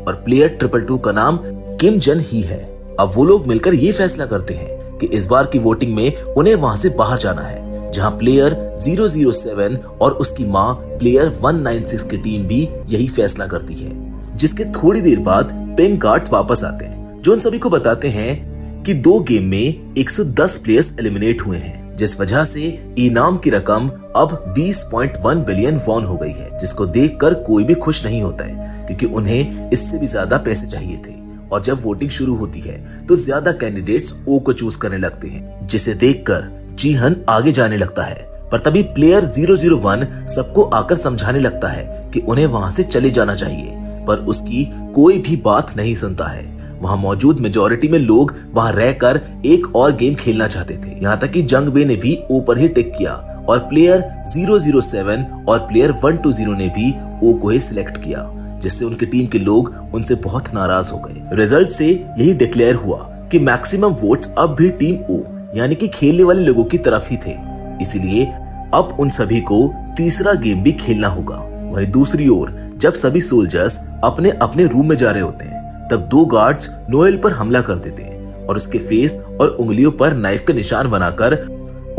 और प्लेयर 222 का नाम किम जन ही है। अब वो लोग मिलकर ये फैसला करते हैं कि इस बार की वोटिंग में उन्हें वहां से बाहर जाना है, जहां प्लेयर 007 और उसकी माँ प्लेयर 196 की टीम भी यही फैसला करती है। जिसके थोड़ी देर बाद पिंक गार्ड्स वापस आते हैं, जो उन सभी को बताते हैं कि 2 गेम में 110 प्लेयर्स एलिमिनेट हुए हैं, जिस वजह से इनाम की रकम अब 20.1 बिलियन वॉन हो गई है, जिसको देखकर कोई भी खुश नहीं होता है, क्योंकि उन्हें इससे भी ज्यादा पैसे चाहिए थे। और जब वोटिंग शुरू होती है तो ज्यादा कैंडिडेट्स ओ को चूज करने लगते हैं, जिसे देखकर जीहन आगे जाने लगता है। पर तभी प्लेयर 001 सबको आकर समझाने लगता है कि उन्हें वहां से चले जाना चाहिए, पर उसकी कोई भी बात नहीं सुनता है। वहां मौजूद मेजॉरिटी में लोग वहां रहकर एक और गेम खेलना चाहते थे, यहाँ तक कि जंग बे ने भी ओ पर ही टिक किया और प्लेयर 007 और प्लेयर 120 ने भी ओ को ही सिलेक्ट किया, जिससे उनकी टीम के लोग उनसे बहुत नाराज हो गए। रिजल्ट से यही डिक्लेयर हुआ कि मैक्सिमम वोट्स अब भी टीम ओ यानी कि खेलने वाले लोगों की तरफ ही थे, इसीलिए अब उन सभी को तीसरा गेम भी खेलना होगा। वहीं दूसरी ओर जब सभी सोल्जर्स अपने अपने रूम में जा रहे होते हैं, तब 2 गार्ड्स नोएल पर हमला कर देते हैं और उसके फेस और उंगलियों पर नाइफ के निशान बनाकर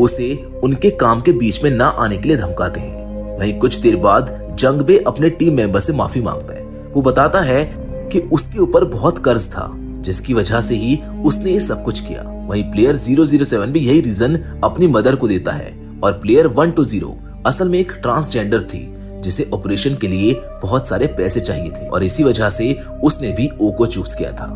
उसे उनके काम के बीच में ना आने के लिए धमकाते हैं। वहीं कुछ देर बाद जंग बे अपने टीम मेंबर से माफी मांगता है। वो बताता है कि उसके ऊपर बहुत कर्ज था, जिसकी वजह से ही उसने ये सब कुछ किया। वहीं प्लेयर 007 भी यही रीजन अपनी मदर को देता है और प्लेयर 120 असल में एक ट्रांसजेंडर थी, जिसे ऑपरेशन के लिए बहुत सारे पैसे चाहिए थे और इसी वजह से उसने भी ओ को चूज किया था।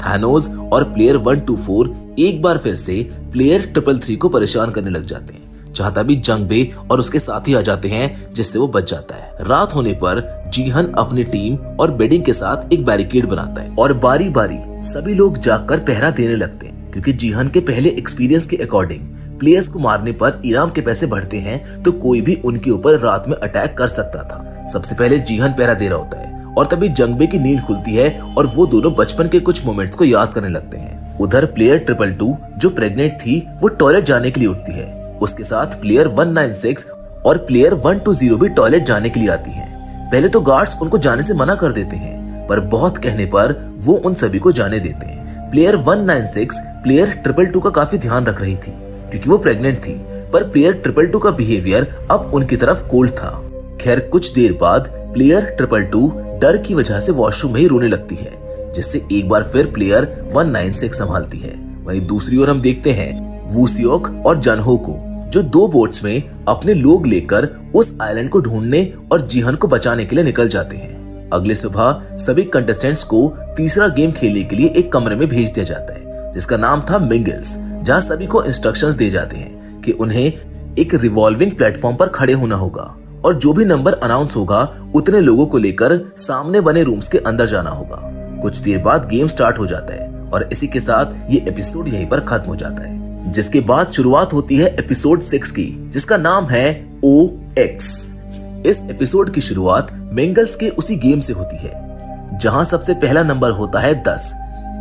थानोस और प्लेयर 124 एक बार फिर से प्लेयर 333 को परेशान करने लग जाते हैं, जहां तभी जंग बे और उसके साथी आ जाते हैं, जिससे वो बच जाता है। रात होने पर जीहन अपनी टीम और बेडिंग के साथ एक बैरिकेड बनाता है और बारी बारी सभी लोग जाकर पहरा देने लगते हैं, क्योंकि जीहन के पहले एक्सपीरियंस के अकॉर्डिंग प्लेयर्स को मारने पर इनाम के पैसे बढ़ते हैं, तो कोई भी उनके ऊपर रात में अटैक कर सकता था। सबसे पहले जीहन पहरा दे रहा होता है और तभी जंग बे की नींद खुलती है और वो दोनों बचपन के कुछ मोमेंट्स को याद करने लगते हैं। उधर प्लेयर 222 जो प्रेग्नेंट थी, वो टॉयलेट जाने के लिए उठती है। उसके साथ प्लेयर 196 और प्लेयर 120 भी टॉयलेट जाने के लिए आती हैं। पहले तो गार्ड्स उनको जाने से मना कर देते हैं, पर बहुत कहने पर वो उन सभी को जाने देते हैं। प्लेयर 196 प्लेयर 222 का काफी ध्यान रख रही थी, क्योंकि वो प्रेग्नेंट थी, पर प्लेयर 222 का बिहेवियर अब उनकी तरफ कोल्ड था। खैर कुछ देर बाद प्लेयर 222 डर की वजह से वॉशरूम में ही रोने लगती है, जिससे एक बार फिर प्लेयर 196 संभालती है। वहीं दूसरी ओर हम देखते हैं वूसियोक और जनहो को, जो 2 बोट्स में अपने लोग लेकर उस आइलैंड को ढूंढने और जीहन को बचाने के लिए निकल जाते हैं। अगले सुबह सभी कंटेस्टेंट्स को तीसरा गेम खेलने के लिए एक कमरे में भेज दिया जाता है, जिसका नाम था मिंगल्स, जहां सभी को इंस्ट्रक्शंस दिए जाते हैं कि उन्हें एक रिवॉल्विंग प्लेटफॉर्म पर खड़े होना होगा और जो भी नंबर अनाउंस होगा उतने लोगों को लेकर सामने बने रूम्स के अंदर जाना होगा। कुछ देर बाद गेम स्टार्ट हो जाता है और इसी के साथ ये एपिसोड यहीं पर खत्म हो जाता है, जिसके बाद शुरुआत होती है एपिसोड 6 की, जिसका नाम है OX। इस एपिसोड की शुरुआत मिंगल्स के उसी गेम से होती है जहां सबसे पहला नंबर होता है 10।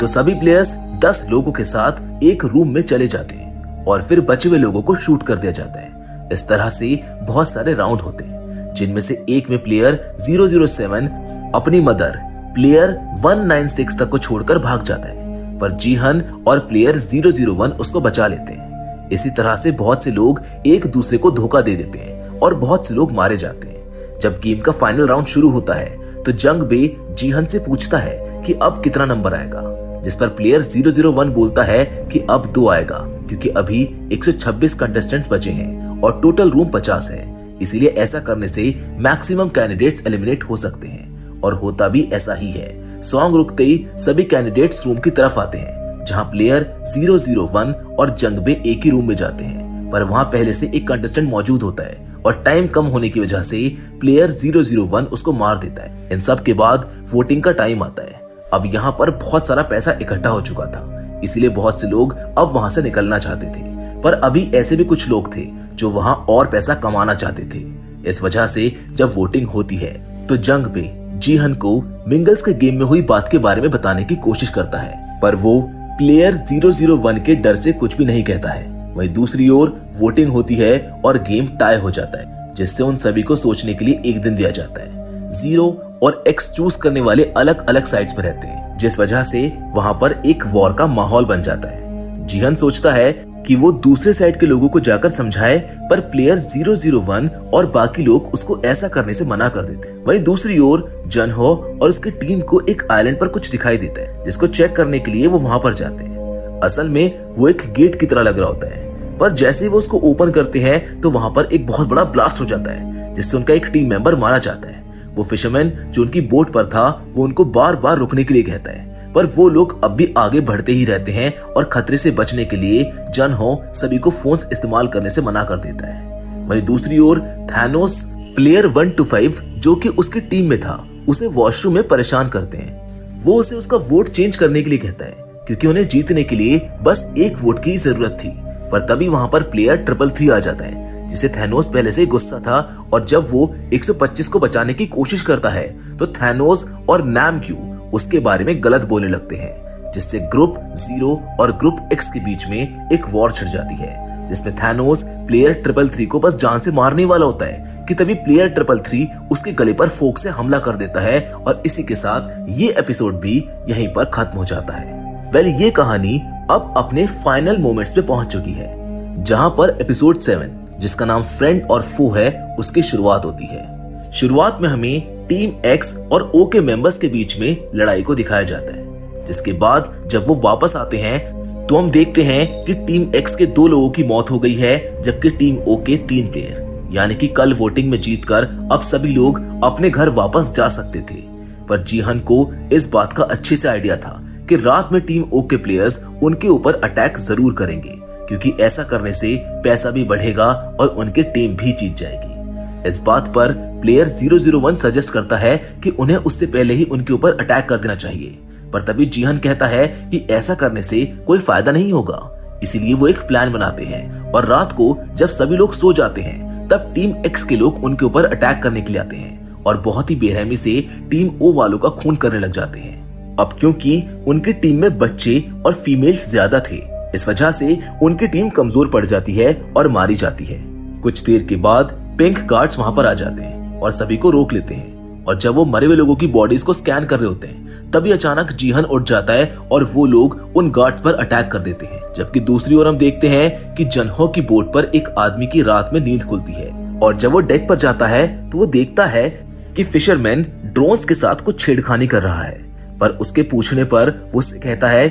तो सभी प्लेयर्स 10 लोगों के साथ एक रूम में चले जाते हैं और फिर बचे हुए लोगों को शूट कर दिया जाता है। इस तरह से बहुत सारे राउंड होते हैं, जिनमें से एक में प्लेयर 007 अपनी मदर प्लेयर 196 तक को छोड़कर भाग जाता है, पर जीहन और प्लेयर 001 उसको बचा लेते हैं। इसी तरह से बहुत से लोग एक दूसरे को धोखा दे देते हैं और बहुत से लोग मारे जाते हैं। जब गेम का फाइनल राउंड शुरू होता है तो जंग बे जीहन से पूछता है कि अब कितना नंबर आएगा, जिस पर प्लेयर 001 बोलता है कि अब 2 आएगा, क्योंकि अभी 126 कंटेस्टेंट्स बचे हैं और टोटल रूम 50 है। इसीलिए ऐसा करने से मैक्सिमम कैंडिडेट्स एलिमिनेट हो सकते हैं, और होता भी ऐसा ही है। सॉन्ग रुकते ही सभी कैंडिडेट्स रूम की तरफ आते हैं, जहां प्लेयर 001 और जंग बे एक ही रूम में जाते हैं, पर वहां पहले से एक कंटेस्टेंट मौजूद होता है और टाइम कम होने की वजह से प्लेयर 001 उसको मार देता है। इन सब के बाद वोटिंग का टाइम आता है। अब यहाँ पर बहुत सारा पैसा इकट्ठा हो चुका था, इसीलिए बहुत से लोग अब वहां से निकलना चाहते थे, पर अभी ऐसे भी कुछ लोग थे जो वहां और पैसा कमाना चाहते थे। इस वजह से जब वोटिंग होती है तो जंग बे जीहन को मिंगल्स के गेम में हुई बात के बारे में बताने की कोशिश करता है, पर वो प्लेयर 001 के डर से कुछ भी नहीं कहता है। वहीं दूसरी ओर वोटिंग होती है और गेम टाई हो जाता है, जिससे उन सभी को सोचने के लिए एक दिन दिया जाता है। 0 और X चूज करने वाले अलग अलग साइड्स पर रहते हैं, जिस वजह से वहां पर एक वॉर का माहौल बन जाता है। जीहन सोचता है कि वो दूसरे साइड के लोगों को जाकर समझाए, पर प्लेयर 001 और बाकी लोग उसको ऐसा करने से मना कर देते हैं। वहीं दूसरी ओर जनहो और उसकी टीम को एक आइलैंड पर कुछ दिखाई देता है, जिसको चेक करने के लिए वो वहां पर जाते हैं। असल में वो एक गेट की तरह लग रहा होता है, पर जैसे वो उसको ओपन करते हैं तो वहां पर एक बहुत बड़ा ब्लास्ट हो जाता है, जिससे उनका एक टीम मेंबर मारा जाता है। वो फिशरमैन जो उनकी बोट पर था वो उनको बार बार रुकने के लिए कहता है, पर वो लोग अब भी आगे बढ़ते ही रहते हैं और खतरे से बचने के लिए जनहो सभी को फोन्स इस्तेमाल करने से मना कर देता है। वहीं दूसरी ओर थैनोस प्लेयर 125 जो कि उसकी टीम में था उसे वॉशरूम में परेशान करते हैं। वो उसे उसका वोट चेंज करने के लिए कहता है, क्योंकि उन्हें जीतने के लिए बस एक वोट की जरूरत थी। पर तभी वहां पर प्लेयर 333 आ जाता है, जिसे थैनोस पहले से गुस्सा था, और जब वो 125 को बचाने की कोशिश करता है तो थैनोस और नामक्यू उसके बारे में गलत बोलने लगते हैं, जिससे ग्रुप 0 और ग्रुप X के बीच में एक वॉर छिड़ जाती है, जिसमें थैनोस प्लेयर 333 को बस जान से मारने वाला होता है कि तभी प्लेयर 333 उसके गले पर फोक से हमला कर देता है, और इसी के साथ ये एपिसोड भी यहीं पर खत्म हो जाता है। ये कहानी अब अपने फाइनल मोमेंट्स पे पहुंच चुकी है, जहां पर एपिसोड 7 जिसका नाम फ्रेंड और फू है उसकी शुरुआत होती है। शुरुआत में हमें टीम X और O के मेंबर्स के बीच में लड़ाई को दिखाया जाता है, जिसके बाद जब वो वापस आते हैं तो हम देखते हैं कि टीम X के 2 लोगों की मौत हो गई है, जबकि टीम O के 3 प्लेयर, यानी कि कल वोटिंग में जीतकर अब सभी लोग अपने घर वापस जा सकते थे। पर जीहन को इस बात का अच्छे से आइडिया था कि रात में टीम O के प्लेयर्स उनके ऊपर अटैक जरूर करेंगे, क्योंकि ऐसा करने से पैसा भी बढ़ेगा और उनकी टीम भी जीत जाएगी। इस बात पर प्लेयर 001 सजेस्ट करता है कि उन्हें उससे पहले ही उनके ऊपर अटैक कर देना चाहिए, पर तभी जीहन कहता है कि ऐसा करने से कोई फायदा नहीं होगा। इसीलिए वो एक प्लान बनाते हैं और रात को जब सभी लोग सो जाते हैं तब टीम X के लोग उनके ऊपर अटैक करने के लिए आते हैं और बहुत ही बेरहमी से टीम O वालों का खून करने लग जाते हैं। अब क्योंकि उनकी टीम में बच्चे और फीमेल्स ज्यादा थे, इस वजह से उनकी टीम कमजोर पड़ जाती है और मारी जाती है। कुछ देर के बाद पिंक गार्ड्स वहां पर आ जाते हैं और सभी को रोक लेते हैं, और जब वो मरे हुए लोगों की बॉडीज को स्कैन कर रहे होते हैं तभी अचानक जीहन उठ जाता है और वो लोग उन गार्ड्स पर अटैक कर देते हैं। जबकि दूसरी ओर हम देखते हैं कि जनहो की बोट पर एक आदमी की रात में नींद खुलती है, और जब वो डेक पर जाता है तो वो देखता है कि फिशरमैन ड्रोन्स के साथ कुछ छेड़खानी कर रहा है, पर उसके पूछने पर वो उससे कहता है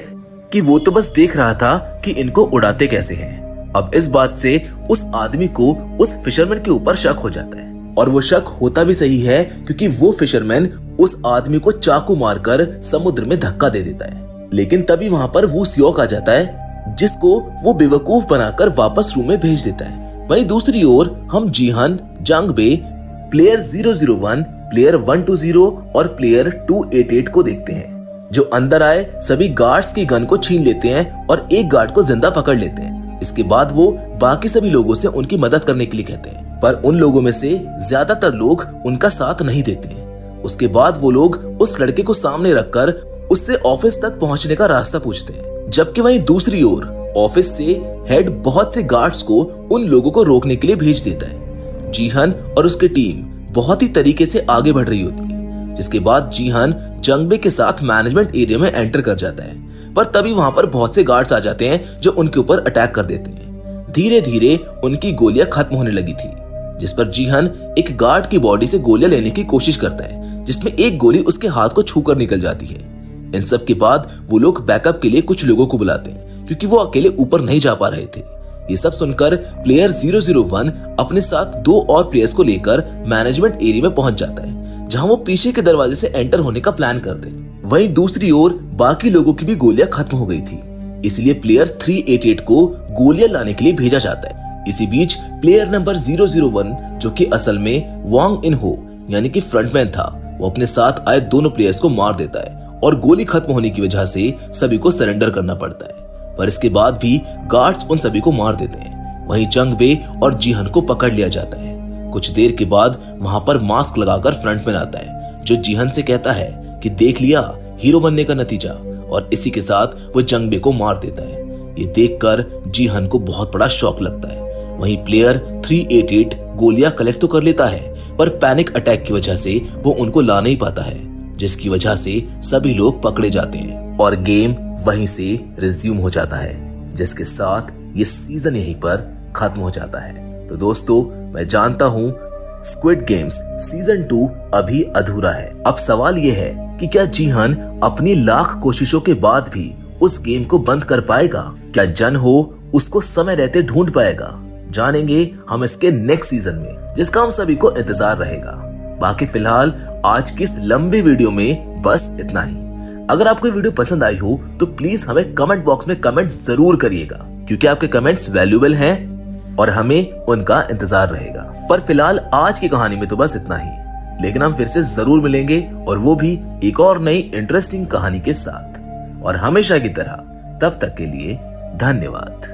कि वो तो बस देख रहा था कि इनको उड़ाते कैसे हैं। अब इस बात से उस आदमी को उस फिशरमैन के ऊपर शक हो जाता है, और वो शक होता भी सही है, क्योंकि वो फिशरमैन उस आदमी को चाकू मारकर समुद्र में धक्का दे देता है। लेकिन तभी वहां पर वो सियोक आ जाता है, जिसको वो बेवकूफ बनाकर वापस रूम में भेज देता है। वहीं दूसरी ओर हम जीहन, जंग बे, प्लेयर 001, प्लेयर 120 और प्लेयर 288 को देखते हैं, जो अंदर आए सभी गार्ड्स की गन को छीन लेते हैं और एक गार्ड को जिंदा पकड़ लेते हैं। इसके बाद वो बाकी सभी लोगों से उनकी मदद करने के लिए कहते हैं, पर उन लोगों में से ज्यादातर लोग उनका साथ नहीं देते। उसके बाद वो लोग उस लड़के को सामने रखकर उससे ऑफिस तक पहुंचने का रास्ता पूछते हैं, जबकि वहीं दूसरी ओर ऑफिस से हेड बहुत से गार्ड्स को उन लोगों को रोकने के लिए भेज देता है। जीहन और उसकी टीम बहुत ही तरीके से आगे बढ़ रही होती है, जिसके बाद जीहन जंगबे के साथ मैनेजमेंट एरिया में एंटर कर जाता है, पर तभी वहां पर बहुत से गार्ड्स आ जाते हैं जो उनके ऊपर अटैक कर देते हैं। धीरे धीरे उनकी गोलियां खत्म होने लगी थी, जिस पर जीहन एक गार्ड की बॉडी से गोलियां लेने की कोशिश करता है, जिसमें एक गोली उसके हाथ को छूकर निकल जाती है। इन सब के बाद वो लोग बैकअप के लिए कुछ लोगों को बुलाते हैं, क्योंकि वो अकेले ऊपर नहीं जा पा रहे थे। ये सब सुनकर प्लेयर 001 अपने साथ 2 और प्लेयर्स को लेकर मैनेजमेंट एरिया में पहुंच जाता है, जहां वो पीछे के दरवाजे से एंटर होने का प्लान करते हैं। वहीं दूसरी ओर बाकी लोगों की भी गोलियां खत्म हो गई थी, इसलिए प्लेयर 388 को गोलियां लाने के लिए भेजा जाता है। इसी बीच प्लेयर नंबर 001, जो कि असल में वांग इन हो यानी कि फ्रंटमैन था, वो अपने साथ आए दोनों प्लेयर्स को मार देता है और गोली खत्म होने की वजह से सभी को सरेंडर करना पड़ता है। पर इसके बाद भी गार्ड्स उन सभी को मार देते हैं। वहीं जंगबे और जीहन को पकड़ लिया जाता है। कुछ देर के बाद वहां पर मास्क लगाकर फ्रंटमैन आता है, जो जीहन से कहता है कि देख लिया हीरो बनने का नतीजा, और इसी के साथ वो जंगबे को मार देता है। ये देखकर जीहन को बहुत बड़ा शॉक लगता है। वहीं प्लेयर 388 गोलियां कलेक्ट तो कर लेता है, पर पैनिक अटैक की वजह से वो उनको ला नहीं पाता है, जिसकी वजह से सभी लोग पकड़े जाते हैं और गेम वहीं से रिज्यूम हो जाता है, जिसके साथ ये सीजन यहीं पर खत्म हो जाता है। तो दोस्तों, मैं जानता हूँ स्क्विड गेम्स सीजन 2 अभी अधूरा है। अब सवाल ये है कि क्या जीहन अपनी लाख कोशिशों के बाद भी उस गेम को बंद कर पाएगा? क्या जन हो उसको समय रहते ढूंढ पाएगा? जानेंगे हम इसके नेक्स्ट सीजन में, जिसका हम सभी को इंतजार रहेगा। बाकी फिलहाल आज की इस लंबी वीडियो में बस इतना ही। अगर आपको वीडियो पसंद आई हो तो प्लीज हमें कमेंट बॉक्स में कमेंट जरूर करिएगा, क्योंकि आपके कमेंट्स वैल्यूएबल हैं और हमें उनका इंतजार रहेगा। पर फिलहाल आज की कहानी में तो बस इतना ही, लेकिन हम फिर से जरूर मिलेंगे, और वो भी एक और नई इंटरेस्टिंग कहानी के साथ। और हमेशा की तरह तब तक के लिए धन्यवाद।